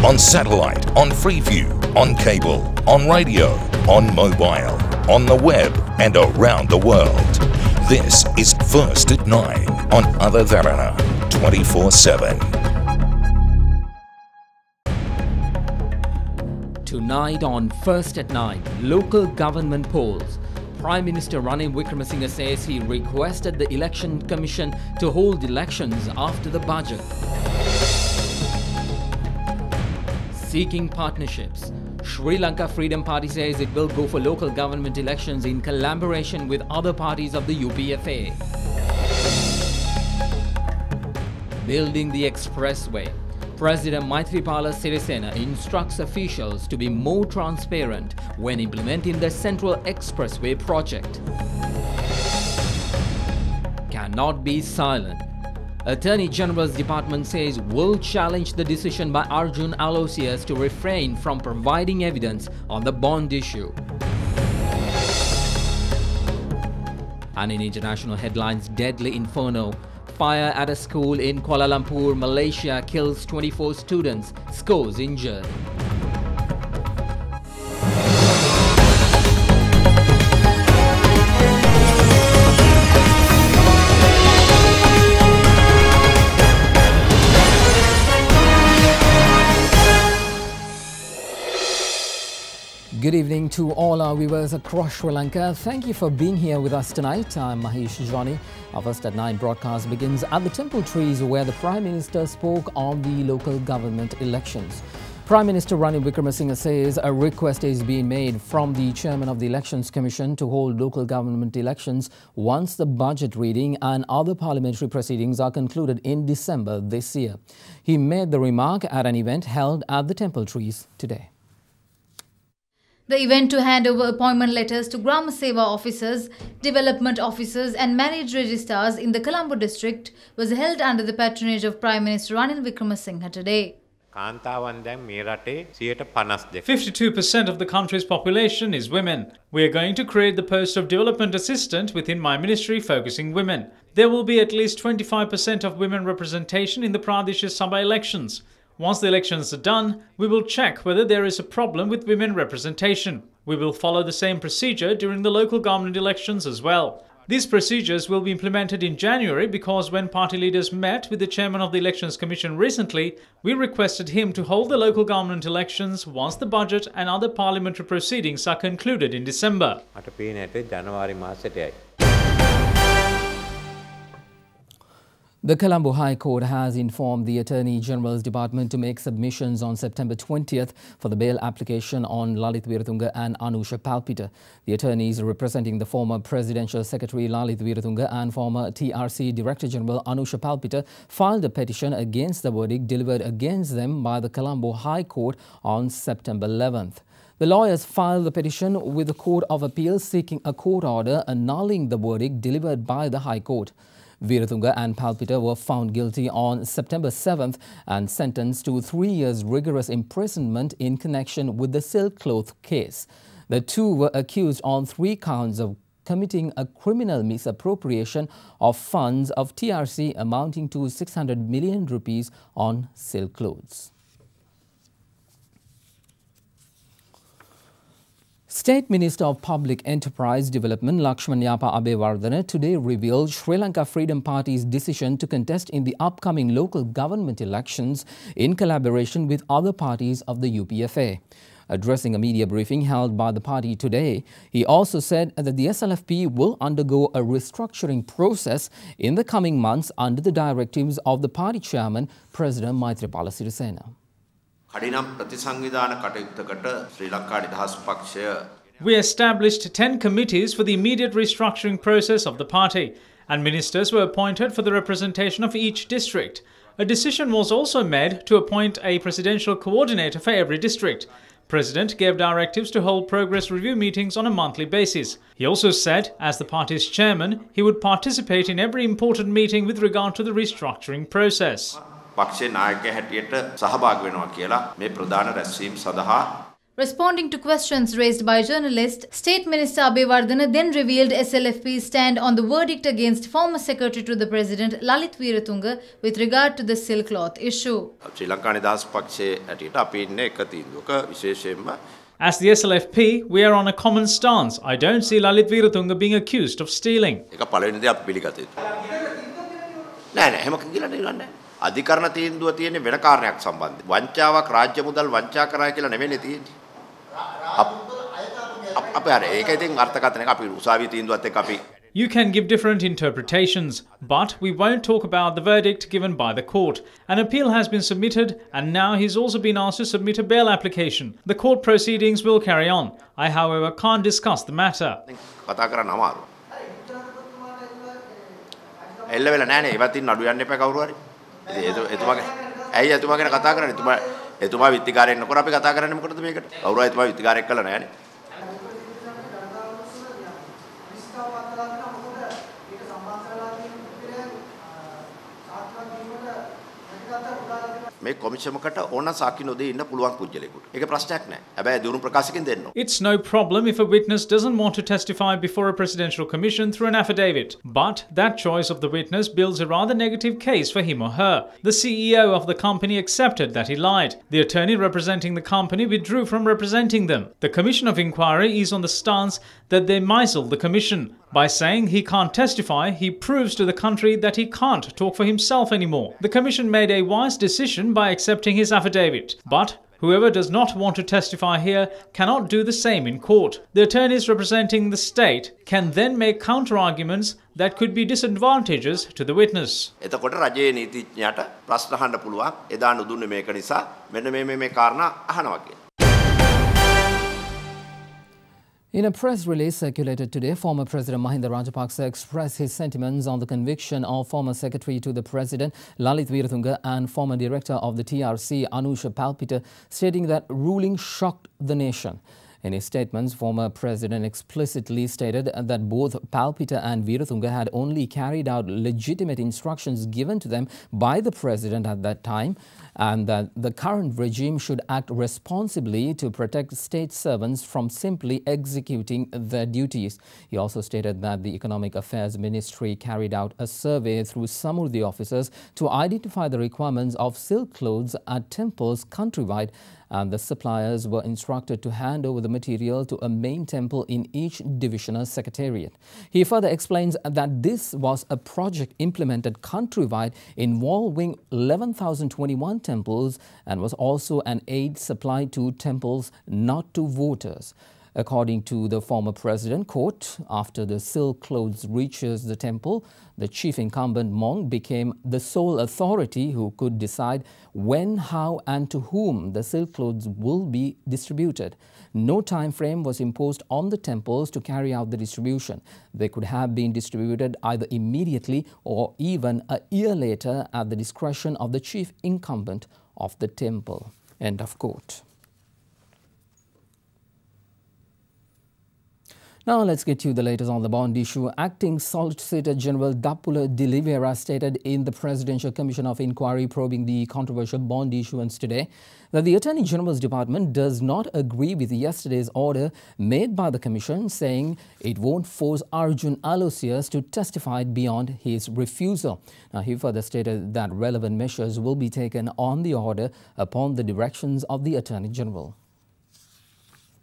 on satellite, on Freeview, on cable, on radio, on mobile, on the web and around the world. This is First at 9 on Other Derana 24/7. Tonight on First at 9, local government polls. Prime Minister Ranil Wickremesinghe says he requested the Election Commission to hold elections after the budget. Seeking partnerships. Sri Lanka Freedom Party says it will go for local government elections in collaboration with other parties of the UPFA. Building the expressway. President Maithripala Sirisena instructs officials to be more transparent when implementing the Central Expressway project. Cannot be silent. Attorney General's Department says will challenge the decision by Arjun Aloysius to refrain from providing evidence on the bond issue. And in international headlines, deadly inferno. Fire at a school in Kuala Lumpur, Malaysia kills 24 students, scores injured. Good evening to all our viewers across Sri Lanka. Thank you for being here with us tonight. I'm Mahesh Johnny. Our First at 9 broadcast begins at the Temple Trees, where the Prime Minister spoke on the local government elections. Prime Minister Ranil Wickremesinghe says a request is being made from the Chairman of the Elections Commission to hold local government elections once the budget reading and other parliamentary proceedings are concluded in December this year. He made the remark at an event held at the Temple Trees today. The event to hand over appointment letters to Gram Seva officers, development officers and marriage registrars in the Colombo district was held under the patronage of Prime Minister Ranil Wickremesinghe today. 52% of the country's population is women. We are going to create the post of development assistant within my ministry focusing women. There will be at least 25% of women representation in the Pradesh Sabha elections. Once the elections are done, we will check whether there is a problem with women representation. We will follow the same procedure during the local government elections as well. These procedures will be implemented in January because when party leaders met with the chairman of the Elections Commission recently, we requested him to hold the local government elections once the budget and other parliamentary proceedings are concluded in December. The Colombo High Court has informed the Attorney General's Department to make submissions on September 20th for the bail application on Lalit Weerathunga and Anusha Palpita. The attorneys representing the former Presidential Secretary Lalit Weerathunga and former TRC Director General Anusha Palpita filed a petition against the verdict delivered against them by the Colombo High Court on September 11th. The lawyers filed the petition with the Court of Appeal seeking a court order annulling the verdict delivered by the High Court. Weerathunga and Palpita were found guilty on September 7th and sentenced to 3 years rigorous imprisonment in connection with the silk cloth case. The two were accused on 3 counts of committing a criminal misappropriation of funds of TRC amounting to 600 million rupees on silk clothes. State Minister of Public Enterprise Development Lakshman Yapa Abewardena today revealed Sri Lanka Freedom Party's decision to contest in the upcoming local government elections in collaboration with other parties of the UPFA. Addressing a media briefing held by the party today, he also said that the SLFP will undergo a restructuring process in the coming months under the directives of the party chairman, President Maithripala Sirisena. We established 10 committees for the immediate restructuring process of the party, and ministers were appointed for the representation of each district. A decision was also made to appoint a presidential coordinator for every district. President gave directives to hold progress review meetings on a monthly basis. He also said, as the party's chairman, he would participate in every important meeting with regard to the restructuring process. Responding to questions raised by journalists, State Minister Abeyewardena then revealed SLFP's stand on the verdict against former Secretary to the President Lalith Weerathunga with regard to the silk cloth issue. As the SLFP, we are on a common stance. I don't see Lalith Weerathunga being accused of stealing. අධිකරණ තීන්දුව තියෙන්නේ වෙන කාරණයක් සම්බන්ධයි. වංචාවක් රාජ්‍ය මුදල් වංචා කරා කියලා නෙමෙයි තියෙන්නේ. අපේ අර ඒක ඉතින් අර්ථකථනයක අපි උසාවියේ තීන්දුවත් එක්ක අපි You can give different interpretations, but we won't talk about the verdict given by the court. An appeal has been submitted and now he's also been asked to submit a bail application. The court proceedings will carry on. I, however, can't discuss the matter. කතා කරන්න අමාරුයි. එල්ල වෙලා නැහැ නේ. ඒවත් ඉන්න අඩු යන්න එපා කවුරු හරි. එතුමාගේ ඇයි එතුමා ගැන කතා කරන්නේ? එතුමා විත්තිකාරයෙක් නොකර අපි කතා කරන්නේ මොකටද මේකට? කවුරු හරි එතුමා විත්තිකාරයෙක් කළා නෑනේ. මේ කොමිෂමකට ඕන සාක්ෂි නොදී ඉන්න පුළුවන් පුජ්‍යලෙකුට. ඒක ප්‍රශ්නයක් නෑ. හැබැයි දිනුම් ප්‍රකාශකෙන් දෙන්න. It's no problem if a witness doesn't want to testify before a presidential commission through an affidavit. But that choice of the witness builds a rather negative case for him or her. The CEO of the company accepted that he lied. The attorney representing the company withdrew from representing them. The Commission of Inquiry is on the stance that they mislead the commission. By saying he can't testify, he proves to the country that he can't talk for himself anymore. The commission made a wise decision by accepting his affidavit. But whoever does not want to testify here cannot do the same in court. The attorneys representing the state can then make counter-arguments that could be disadvantageous to the witness. එතකොට රජයේ නීතිඥයාට ප්‍රශ්න අහන්න පුළුවන්. එදා නුදුන්නේ මේක නිසා මෙන්න මේ කාරණා අහනවා කියලා. In a press release circulated today, former President Mahinda Rajapaksa expressed his sentiments on the conviction of former Secretary to the President Lalith Weerathunga and former Director of the TRC Anusha Palpita, stating that ruling shocked the nation. In his statements, former President explicitly stated that both Palpita and Weerathunga had only carried out legitimate instructions given to them by the President at that time, and that the current regime should act responsibly to protect state servants from simply executing their duties. He also stated that the Economic Affairs Ministry carried out a survey through some of the officers to identify the requirements of silk clothes at temples countrywide, and the suppliers were instructed to hand over the material to a main temple in each divisional secretariat. He further explains that this was a project implemented countrywide involving 11,021 temples and was also an aid supplied to temples, not to voters. According to the former president, quote, after the silk clothes reaches the temple, the chief incumbent monk became the sole authority who could decide when, how and to whom the silk clothes will be distributed. No time frame was imposed on the temples to carry out the distribution. They could have been distributed either immediately or even a year later at the discretion of the chief incumbent of the temple. End of quote. Now let's get you the latest on the bond issue. Acting Solicitor General Dappula De Oliveira stated in the Presidential Commission of Inquiry probing the controversial bond issuance today that the Attorney General's Department does not agree with yesterday's order made by the Commission, saying it won't force Arjun Aloysius to testify beyond his refusal. Now, he further stated that relevant measures will be taken on the order upon the directions of the Attorney General.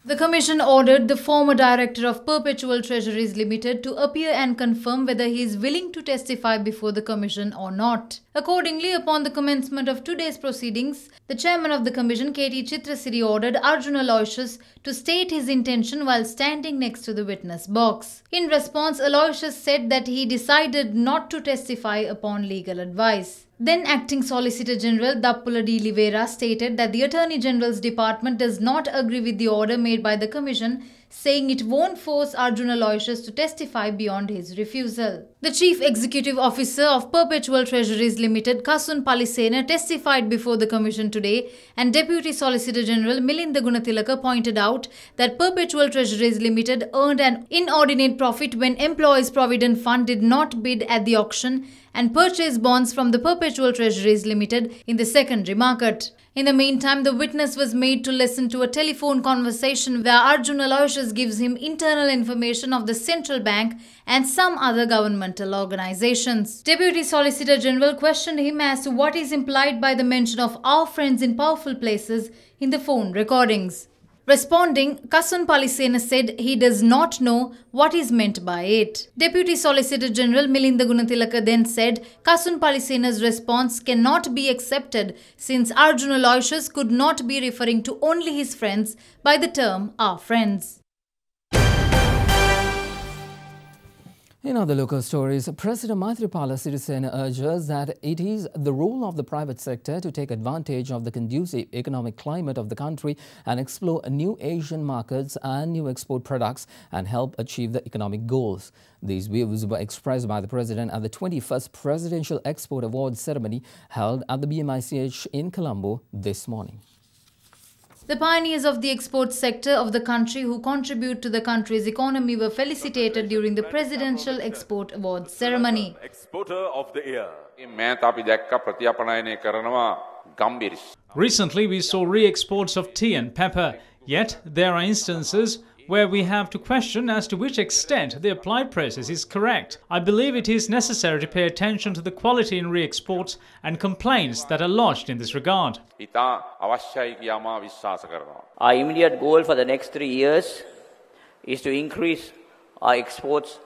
The Commission ordered the former Director of Perpetual Treasuries Limited to appear and confirm whether he is willing to testify before the Commission or not. Accordingly, upon the commencement of today's proceedings, the Chairman of the Commission, K.T. Chitrasiri, ordered Arjun Aloysius to state his intention while standing next to the witness box. In response, Aloysius said that he decided not to testify upon legal advice. Then Acting Solicitor General Dappula De Oliveira stated that the Attorney General's Department does not agree with the order made by the Commission, saying it won't force Arjun Aloysius to testify beyond his refusal. The Chief Executive Officer of Perpetual Treasuries Limited, Kasun Palisena, testified before the Commission today, and Deputy Solicitor General Milinda Gunatilaka pointed out that Perpetual Treasuries Limited earned an inordinate profit when Employees Provident Fund did not bid at the auction and purchase bonds from the Perpetual Treasuries Limited in the secondary market. In the meantime, the witness was made to listen to a telephone conversation where Arjun Aloysius gives him internal information of the central bank and some other governmental organizations. Deputy Solicitor General questioned him as to what is implied by the mention of our friends in powerful places in the phone recordings. Responding, Kasun Palisena said he does not know what is meant by it. Deputy Solicitor General Milinda Gunathilaka then said Kasun Palisena's response cannot be accepted since Arjun Aloysius could not be referring to only his friends by the term our friends. In other local stories, President Maithripala Sirisena urges that it is the role of the private sector to take advantage of the conducive economic climate of the country and explore new Asian markets and new export products and help achieve the economic goals. These views were expressed by the President at the 21st Presidential Export Awards ceremony held at the BMICH in Colombo this morning. The pioneers of the export sector of the country who contribute to the country's economy were felicitated during the Presidential Export Awards ceremony. Exporter of the Year. Recently, we saw re-exports of tea and pepper, yet there are instances where we have to question as to which extent the applied process is correct. I believe it is necessary to pay attention to the quality in re-exports and complaints that are lodged in this regard. Our immediate goal for the next 3 years is to increase our exports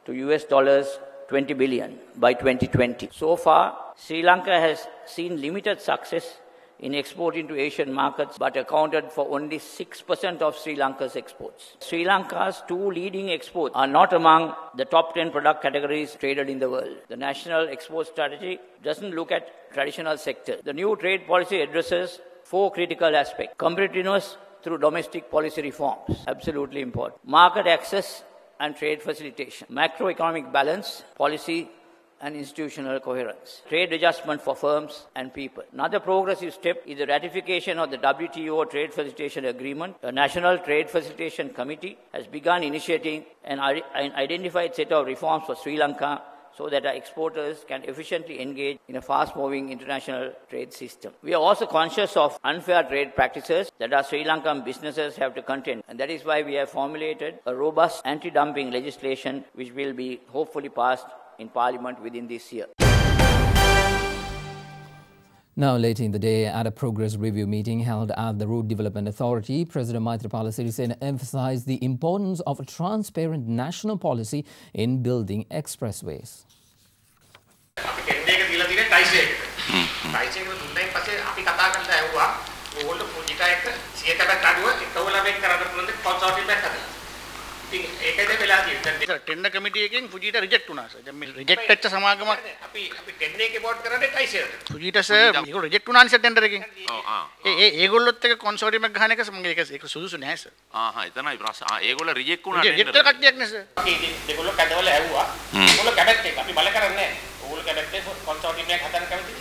to US dollars 20 billion by 2020. So far, Sri Lanka has seen limited success in exporting to Asian markets, but accounted for only 6% of Sri Lanka's exports. Sri Lanka's 2 leading exports are not among the top 10 product categories traded in the world. The national export strategy doesn't look at traditional sectors. The new trade policy addresses 4 critical aspects. Competitiveness through domestic policy reforms, absolutely important. Market access and trade facilitation. Macroeconomic balance, policy and institutional coherence. Trade adjustment for firms and people. Another progressive step is the ratification of the WTO Trade Facilitation Agreement. The National Trade Facilitation Committee has begun initiating an identified set of reforms for Sri Lanka so that our exporters can efficiently engage in a fast-moving international trade system. We are also conscious of unfair trade practices that our Sri Lankan businesses have to contend, and that is why we have formulated a robust anti-dumping legislation which will be hopefully passed in Parliament within this year. Now, later in the day, at a progress review meeting held at the Road Development Authority, President Maithripala Sirisena emphasized the importance of a transparent national policy in building expressways. Tender committee එකෙන් Fujita reject වුණා sir. දැන් මේ reject වෙච්ච සමාගමක් අපි tender එකේ board කරන්නේ ටයිසර්. ෆුජිට sir ඒක reject වුණානේ sir tender එකෙන්. ඒගොල්ලොත් එක කොන්සෝර්ටියම් එක ගහන එක මම ඒක සුදුසු නැහැ සර්. එතනයි ප්‍රශ්න. ඒගොල්ලෝ රිජෙක්ට් වුණා ටෙන්ඩර්. රිජෙක්ට් කට්ටියක් නේ සර්. ඒගොල්ලෝ කඩවල ඇහුවා. ඒගොල්ලෝ කැමැත්තෙන් අපි බල කරන්නේ නැහැ. ඕගොල්ලෝ කැමැත්තෙන් කොන්සෝර්ටියම් එකක් හදන්න කැමතිද?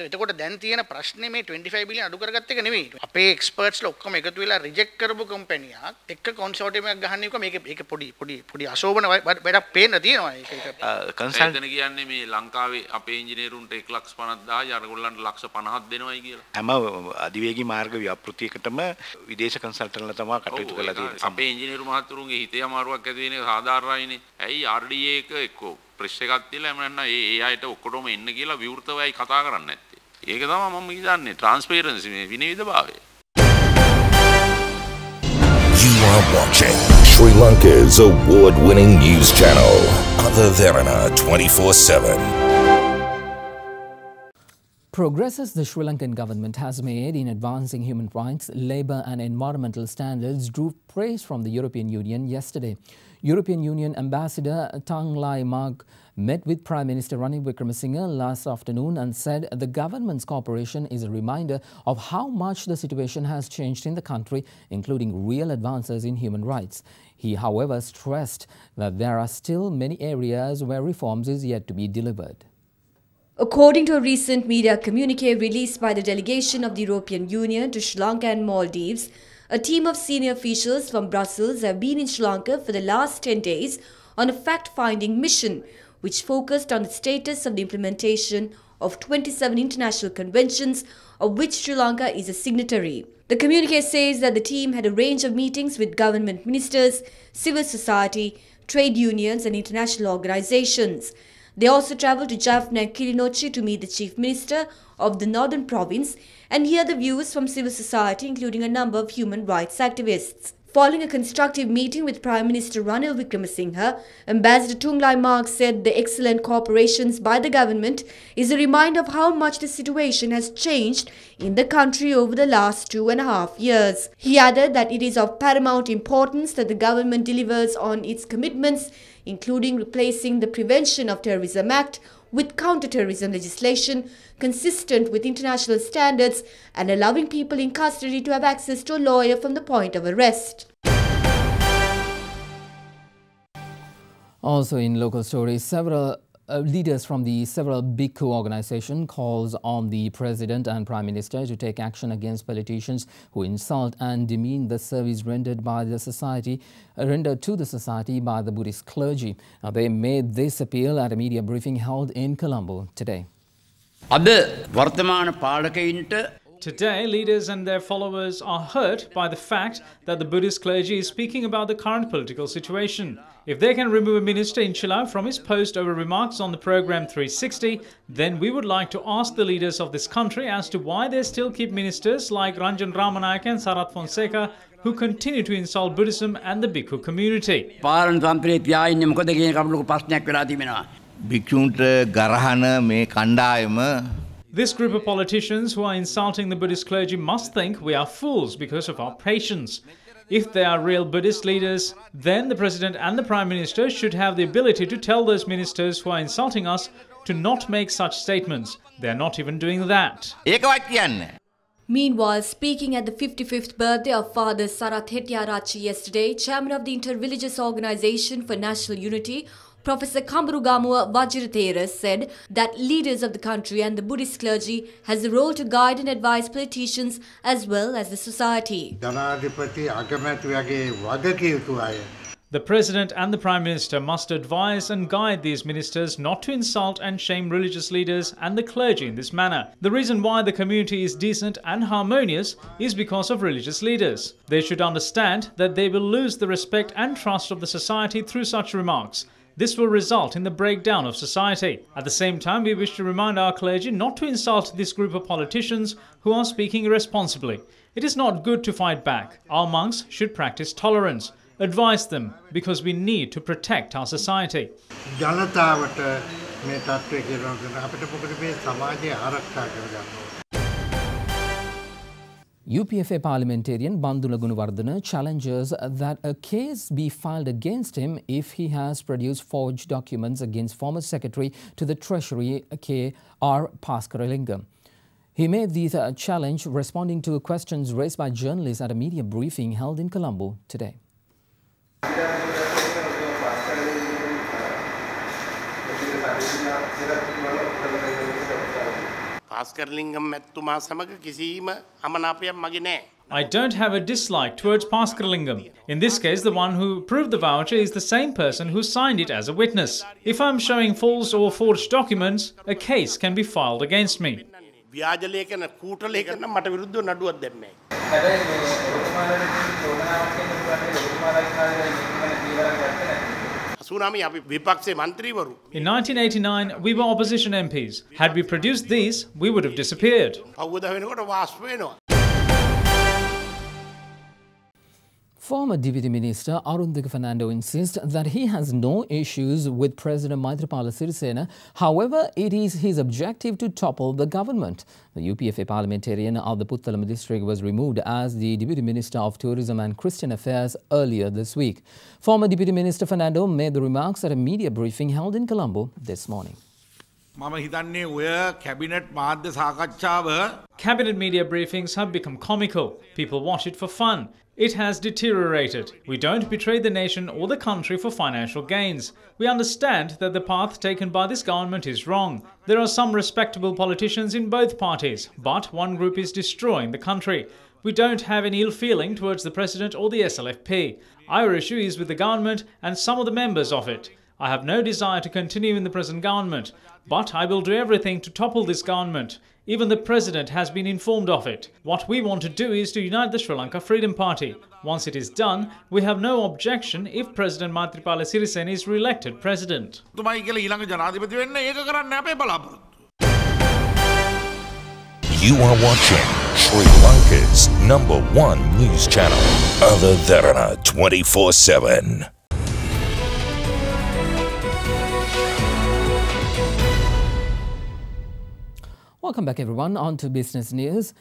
එතකොට දැන් තියෙන ප්‍රශ්නේ මේ 25 බිලියන් අඩු කරගත්ත එක නෙවෙයි. අපේ එක්ස්පර්ට්ස්ලා ඔක්කොම එකතු වෙලා රිජෙක්ට් කරපු කම්පැනියක් එක්ක කොන්සෝර්ටියම් එකක් ගහන්න එක මේක පොඩි අශෝභන වැඩක් පේන්න තියෙනවා. ඒක කන්සල්ටන්ට් කියන්නේ මේ ලංකාවේ අපේ ඉංජිනේරුන්ට 1,50,000 අරගොල්ලන්ට 1,50,000ක් දෙනවයි කියලා. හැම අධිවේගී මාර්ග ව්‍යාපෘතියකටම විදේශ කන්සල්ටන්ට්ලා තමයි කටයුතු කරලා තියෙන්නේ. අපේ ඉංජිනේරු මහතුරුන්ගේ හිතේ අමාරුවක් ඇති වෙන එක සාධාරණයිනේ. ඇයි RDA එක එක්කෝ ප්‍රෙස් එකක් තියලා එහෙම නැත්නම් ඒ අයට ඔක්කොටම එන්න කියලා විවෘතවයි කතා කරන්නේ නැත්තේ. ඒක තමයි මම කියන්නේ ට්‍රාන්ස්පරන්සි මේ විනිවිදභාවය. You are watching Sri Lanka's award-winning news channel, Derana 24/7. Progresses the Sri Lankan government has made in advancing human rights, labour and environmental standards drew praise from the European Union yesterday. European Union Ambassador Tang Lai Mak met with Prime Minister Ranil Wickremesinghe last afternoon and said the government's cooperation is a reminder of how much the situation has changed in the country, including real advances in human rights. He, however, stressed that there are still many areas where reforms is yet to be delivered. According to a recent media communique released by the delegation of the European Union to Sri Lanka and Maldives, a team of senior officials from Brussels have been in Sri Lanka for the last 10 days on a fact-finding mission which focused on the status of the implementation of 27 international conventions, of which Sri Lanka is a signatory. The communique says that the team had a range of meetings with government ministers, civil society, trade unions and international organizations. They also travelled to Jaffna and Kilinochchi to meet the Chief Minister of the Northern Province and hear the views from civil society, including a number of human rights activists. Following a constructive meeting with Prime Minister Ranil Wickremesinghe, Ambassador Tunglai Mark said the excellent cooperations by the government is a reminder of how much the situation has changed in the country over the last 2.5 years. He added that it is of paramount importance that the government delivers on its commitments, including replacing the Prevention of Terrorism Act with counter-terrorism legislation consistent with international standards and allowing people in custody to have access to a lawyer from the point of arrest. Also in local stories, several leaders from the several bhikkhu organizations calls on the President and Prime Minister to take action against politicians who insult and demean the service rendered to the society by the Buddhist clergy. They made this appeal at a media briefing held in Colombo today. Today, leaders and their followers are hurt by the fact that the Buddhist clergy is speaking about the current political situation. If they can remove a minister in Chile from his post over remarks on the program 360, then we would like to ask the leaders of this country as to why they still keep ministers like Ranjan Ramanayake and Sarath Fonseca who continue to insult Buddhism and the Bhikkhu community. This group of politicians who are insulting the Buddhist clergy must think we are fools because of our patience. If they are real Buddhist leaders, then the President and the Prime Minister should have the ability to tell those ministers who are insulting us to not make such statements. They are not even doing that. Meanwhile, speaking at the 55th birthday of Father Sarath Hettiarachchi yesterday, Chairman of the Interreligious Organization for National Unity, Professor Kamburugamuwa Vajirathera said that leaders of the country and the Buddhist clergy has a role to guide and advise politicians as well as the society. The President and the Prime Minister must advise and guide these ministers not to insult and shame religious leaders and the clergy in this manner. The reason why the community is decent and harmonious is because of religious leaders. They should understand that they will lose the respect and trust of the society through such remarks. This will result in the breakdown of society. At the same time, we wish to remind our clergy not to insult this group of politicians who are speaking irresponsibly. It is not good to fight back. Our monks should practice tolerance. Advise them because we need to protect our society. UPFA parliamentarian Bandula Gunawardena challenges that a case be filed against him if he has produced forged documents against former Secretary to the Treasury K.R. Paskaralingam. He made this challenge responding to questions raised by journalists at a media briefing held in Colombo today. I don't have a dislike towards Paskaralingam. In this case, the one who approved the voucher is the same person who signed it as a witness. If I'm showing false or forged documents, a case can be filed against me. In 1989, we were opposition MPs. Had we produced these, we would have disappeared. Former Deputy Minister Arundhika Fernando insists that he has no issues with President Maithripala Sirisena. However, it is his objective to topple the government. The UPFA parliamentarian of the Puttalam district was removed as the Deputy Minister of Tourism and Christian Affairs earlier this week. Former Deputy Minister Fernando made the remarks at a media briefing held in Colombo this morning. Cabinet media briefings have become comical. People watch it for fun. It has deteriorated. We don't betray the nation or the country for financial gains. We understand that the path taken by this government is wrong. There are some respectable politicians in both parties, but one group is destroying the country. We don't have any ill feeling towards the President or the SLFP. Our issue is with the government and some of the members of it. I have no desire to continue in the present government, but I will do everything to topple this government. Even the president has been informed of it. What we want to do is to unite the Sri Lanka Freedom Party. Once it is done, we have no objection if President Maithripala Sirisena is re-elected president. You are watching Sri Lanka's #1 news channel, Other Derana 24/7. Welcome back everyone, on to business news.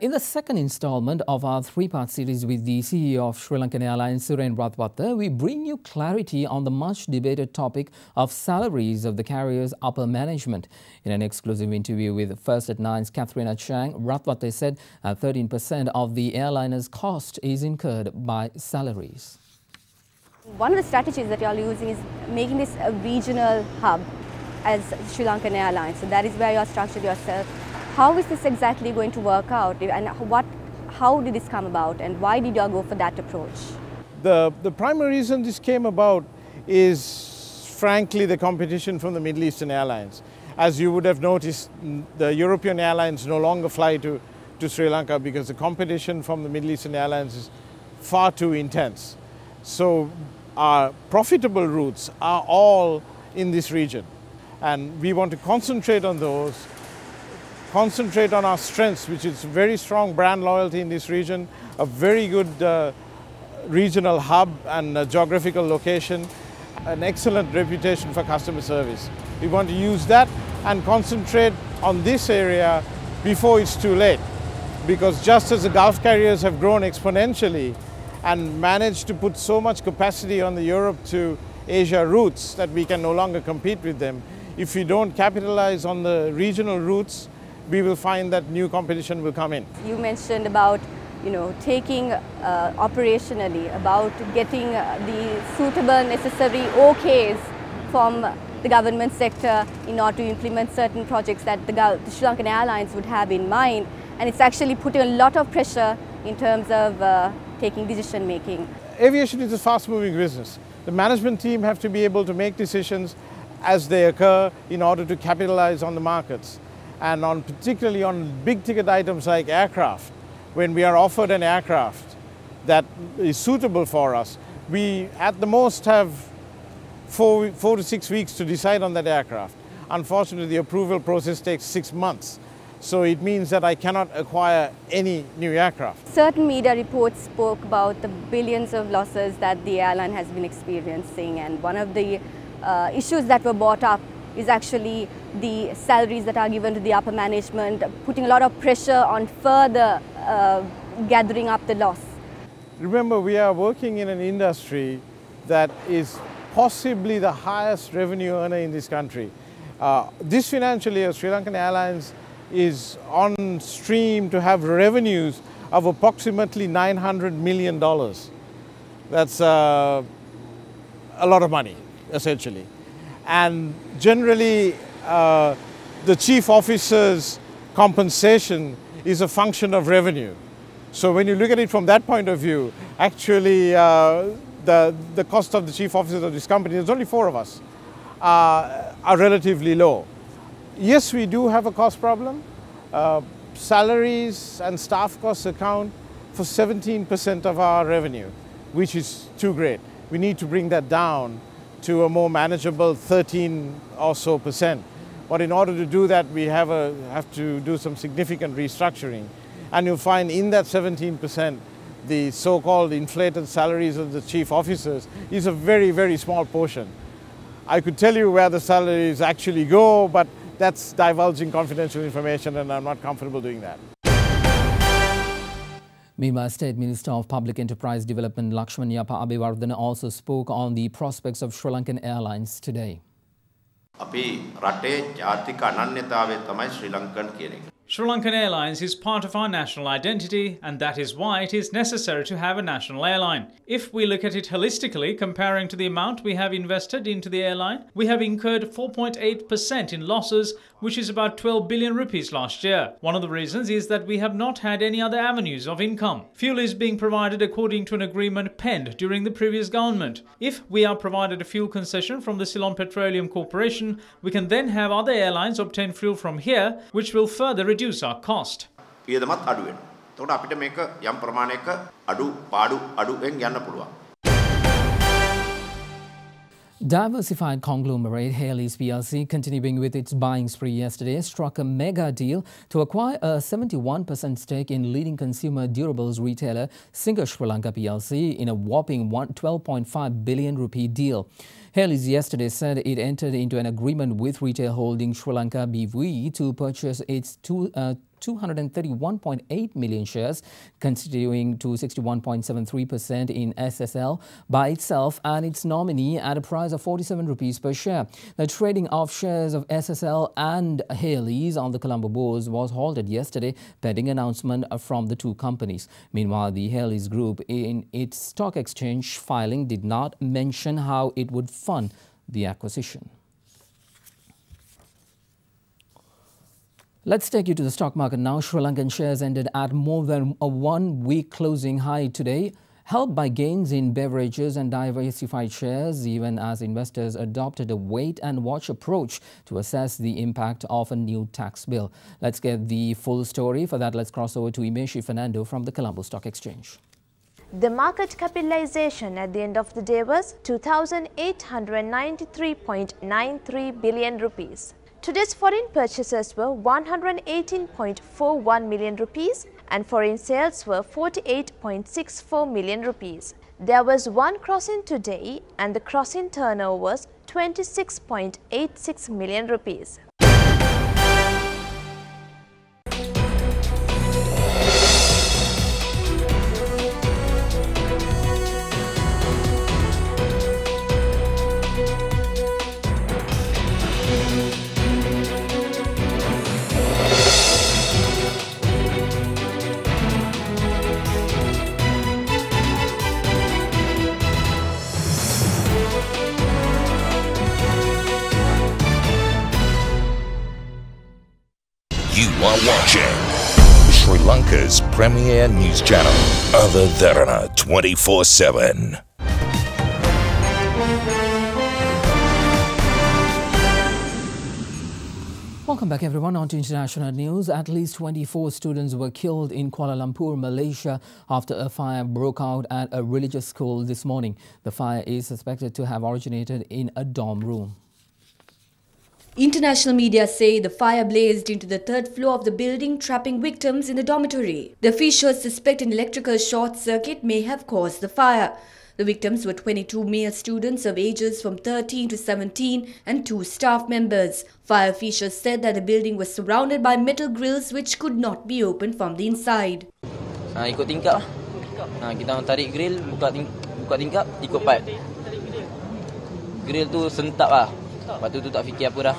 In the second installment of our three-part series with the CEO of Sri Lankan Airlines, Suren Rathwatta, we bring you clarity on the much debated topic of salaries of the carrier's upper management. In an exclusive interview with First at Nine's Katharina Chang, Rathwatta said 13% of the airliner's cost is incurred by salaries. One of the strategies that you are using is making this a regional hub as Sri Lankan Airlines. So that is where you are structured yourself. How is this exactly going to work out, and how did this come about, and why did you go for that approach? The primary reason this came about is frankly the competition from the Middle Eastern airlines. As you would have noticed, the European airlines no longer fly to Sri Lanka because the competition from the Middle Eastern airlines is far too intense. So our profitable routes are all in this region, and we want to concentrate on those. Concentrate on our strengths, which is very strong brand loyalty in this region, a very good regional hub and geographical location, an excellent reputation for customer service. We want to use that and concentrate on this area before it's too late. Because just as the Gulf carriers have grown exponentially and managed to put so much capacity on the Europe to Asia routes that we can no longer compete with them, if we don't capitalize on the regional routes, we will find that new competition will come in. You mentioned about, taking operationally, about getting the suitable, necessary OKs from the government sector in order to implement certain projects that the Sri Lankan Airlines would have in mind. And it's actually putting a lot of pressure in terms of taking decision making. Aviation is a fast-moving business. The management team have to be able to make decisions as they occur in order to capitalize on the markets. And particularly on big ticket items like aircraft, when we are offered an aircraft that is suitable for us, we at the most have four to 6 weeks to decide on that aircraft. Unfortunately, the approval process takes 6 months. So it means that I cannot acquire any new aircraft. Certain media reports spoke about the billions of losses that the airline has been experiencing, and one of the issues that were brought up is actually the salaries that are given to the upper management, putting a lot of pressure on further gathering up the loss. Remember, we are working in an industry that is possibly the highest revenue earner in this country. This financial year, Sri Lankan Airlines is on stream to have revenues of approximately $900 million. That's a lot of money, essentially. And generally, the chief officer's compensation is a function of revenue. So when you look at it from that point of view, actually the cost of the chief officers of this company, there's only 4 of us, are relatively low. Yes, we do have a cost problem. Salaries and staff costs account for 17% of our revenue, which is too great. We need to bring that down to a more manageable 13 or so %. But in order to do that, we have to do some significant restructuring. And you'll find in that 17%, the so-called inflated salaries of the chief officers is a very, very small portion. I could tell you where the salaries actually go, but that's divulging confidential information, and I'm not comfortable doing that. Meanwhile, State Minister of Public Enterprise Development Lakshman Yapa Abewardhana also spoke on the prospects of Sri Lankan Airlines today. Sri Lankan Airlines is part of our national identity, and that is why it is necessary to have a national airline. If we look at it holistically, comparing to the amount we have invested into the airline, we have incurred 4.8% in losses, which is about 12 billion rupees last year. One of the reasons is that we have not had any other avenues of income. Fuel is being provided according to an agreement penned during the previous government. If we are provided a fuel concession from the Ceylon Petroleum Corporation, we can then have other airlines obtain fuel from here, which will further reduce our cost. වියදමත් අඩු වෙනවා. එතකොට අපිට මේක යම් ප්‍රමාණයක අඩුවෙන් යන්න පුළුවන්. Diversified conglomerate Haleys plc, continuing with its buying spree yesterday, struck a mega deal to acquire a 71% stake in leading consumer durables retailer Singer Sri Lanka plc in a whopping 12.5 billion rupee deal. Haleys yesterday said it entered into an agreement with retail holding Sri Lanka BV to purchase its 231.8 million shares, constituting to 61.73% in SSL by itself and its nominee at a price of 47 rupees per share. The trading of shares of SSL and Haleys on the Colombo bourse was halted yesterday, pending announcement from the two companies. Meanwhile, the Haleys Group in its stock exchange filing did not mention how it would fund the acquisition. Let's take you to the stock market now. Sri Lankan shares ended at more than a one-week closing high today, helped by gains in beverages and diversified shares, even as investors adopted a wait-and-watch approach to assess the impact of a new tax bill. Let's get the full story. For that, let's cross over to Imeshi Fernando from the Colombo Stock Exchange. The market capitalization at the end of the day was 2,893.93 billion rupees. Today's foreign purchases were 118.41 million rupees and foreign sales were 48.64 million rupees. There was one cross-in today and the cross-in turnover was 26.86 million rupees. You are watching Sri Lanka's premier news channel, Other Derana 24/7. Welcome back everyone. On to international news. At least 24 students were killed in Kuala Lumpur, Malaysia after a fire broke out at a religious school this morning. The fire is suspected to have originated in a dorm room. International media say the fire blazed into the third floor of the building, trapping victims in the dormitory. The officials suspect an electrical short circuit may have caused the fire. The victims were 22 male students of ages from 13 to 17 and 2 staff members. Fire officials said that the building was surrounded by metal grills which could not be opened from the inside. Ikut tingkap. Kita orang tarik grill, buka tingkap, ikut pipe. Grill tu sentap lah. Lepas tu tak fikir apa dah.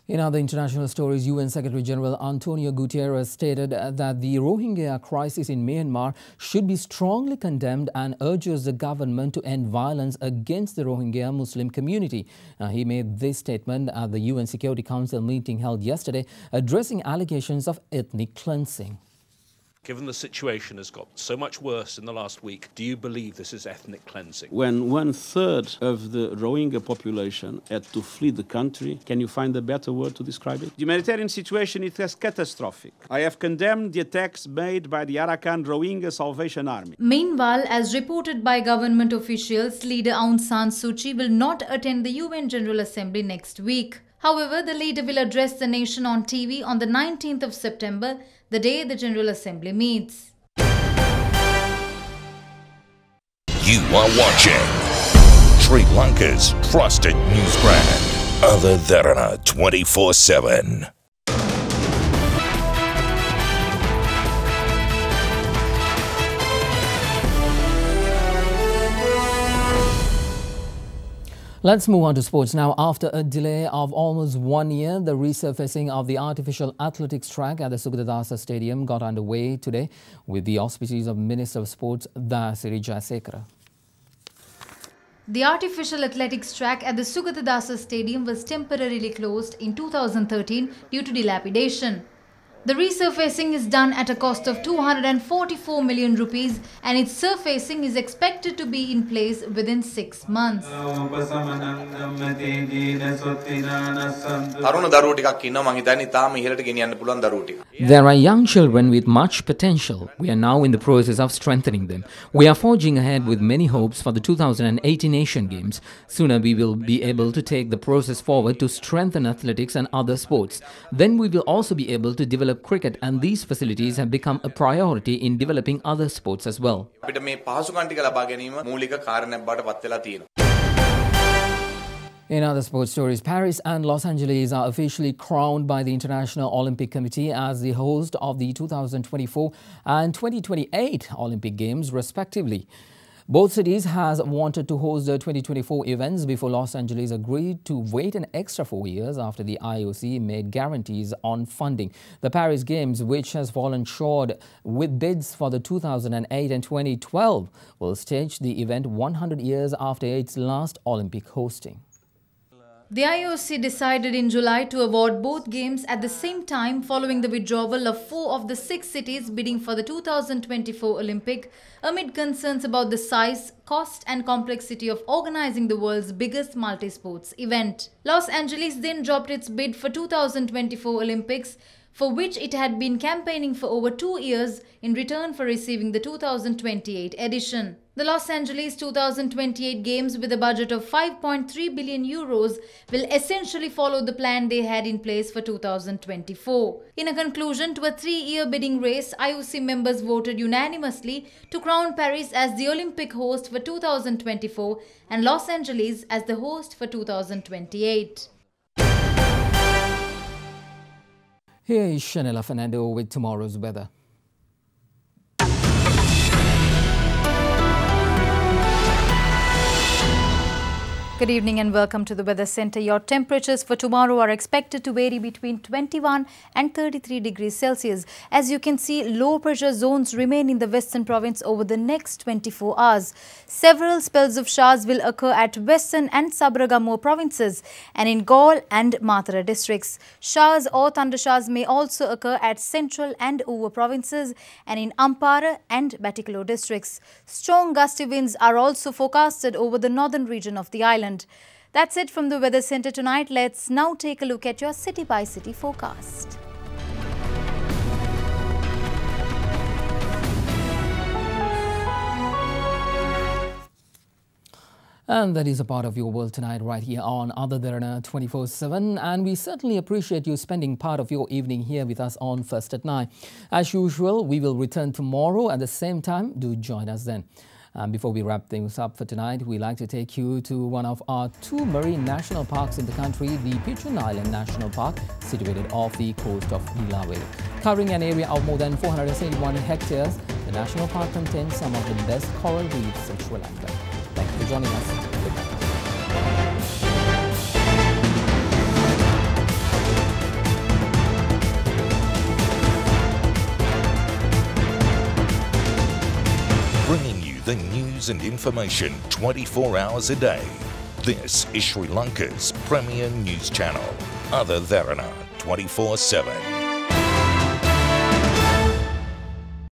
In other international stories, UN Secretary General Antonio Guterres stated that the Rohingya crisis in Myanmar should be strongly condemned and urges the government to end violence against the Rohingya Muslim community. He made this statement at the UN Security Council meeting held yesterday, addressing allegations of ethnic cleansing. Given the situation has got so much worse in the last week, do you believe this is ethnic cleansing? When 1/3 of the Rohingya population had to flee the country, can you find a better word to describe it? The humanitarian situation is catastrophic. I have condemned the attacks made by the Arakan Rohingya Salvation Army. Meanwhile, as reported by government officials, leader Aung San Suu Kyi will not attend the UN General Assembly next week. However, the leader will address the nation on TV on the 19th of September, the day the General Assembly meets. You are watching Sri Lanka's trusted news brand, Other Derana 24/7. Let's move on to sports now. After a delay of almost 1 year, the resurfacing of the artificial athletics track at the Sugatadasa Stadium got underway today with the auspices of Minister of Sports Dasiri Jayasekara. The artificial athletics track at the Sugatadasa Stadium was temporarily closed in 2013 due to dilapidation. The resurfacing is done at a cost of 244 million rupees and its surfacing is expected to be in place within 6 months. There are young children with much potential. We are now in the process of strengthening them. We are forging ahead with many hopes for the 2018 Asian Games. Sooner we will be able to take the process forward to strengthen athletics and other sports. Then we will also be able to develop cricket, and these facilities have become a priority in developing other sports as well. In other sports stories, Paris and Los Angeles are officially crowned by the International Olympic Committee as the host of the 2024 and 2028 Olympic Games, respectively. Both cities has wanted to host the 2024 events before Los Angeles agreed to wait an extra 4 years after the IOC made guarantees on funding. The Paris Games, which has fallen short with bids for the 2008 and 2012, will stage the event 100 years after its last Olympic hosting. The IOC decided in July to award both games at the same time following the withdrawal of 4 of the 6 cities bidding for the 2024 Olympic amid concerns about the size, cost and complexity of organizing the world's biggest multi-sports event. Los Angeles then dropped its bid for 2024 Olympics, for which it had been campaigning for over 2 years in return for receiving the 2028 edition. The Los Angeles 2028 Games, with a budget of 5.3 billion euros, will essentially follow the plan they had in place for 2024. In a conclusion to a 3-year bidding race, IOC members voted unanimously to crown Paris as the Olympic host for 2024 and Los Angeles as the host for 2028. Here is Shanela Fernando with tomorrow's weather. Good evening and welcome to the Weather Centre. Your temperatures for tomorrow are expected to vary between 21 and 33 degrees Celsius. As you can see, low pressure zones remain in the western province over the next 24 hours. Several spells of showers will occur at western and Sabaragamuwa provinces and in Gaul and Matara districts. Showers or thundershowers may also occur at central and Uva provinces and in Ampara and Batticaloa districts. Strong gusty winds are also forecasted over the northern region of the island. That's it from the Weather Centre tonight. Let's now take a look at your city-by-city forecast. And that is a part of your world tonight right here on Other Derana 24/7. And we certainly appreciate you spending part of your evening here with us on First at 9. As usual, we will return tomorrow at the same time. Do join us then. Before we wrap things up for tonight, we'd like to take you to one of our 2 marine national parks in the country, the Pigeon Island National Park, situated off the coast of Nilaweri. Covering an area of more than 471 hectares, the national park contains some of the best coral reefs in Sri Lanka. Thank you for joining us. Good night. Bringing you the news and information 24 hours a day. This is Sri Lanka's premier news channel, Other Derana 24/7.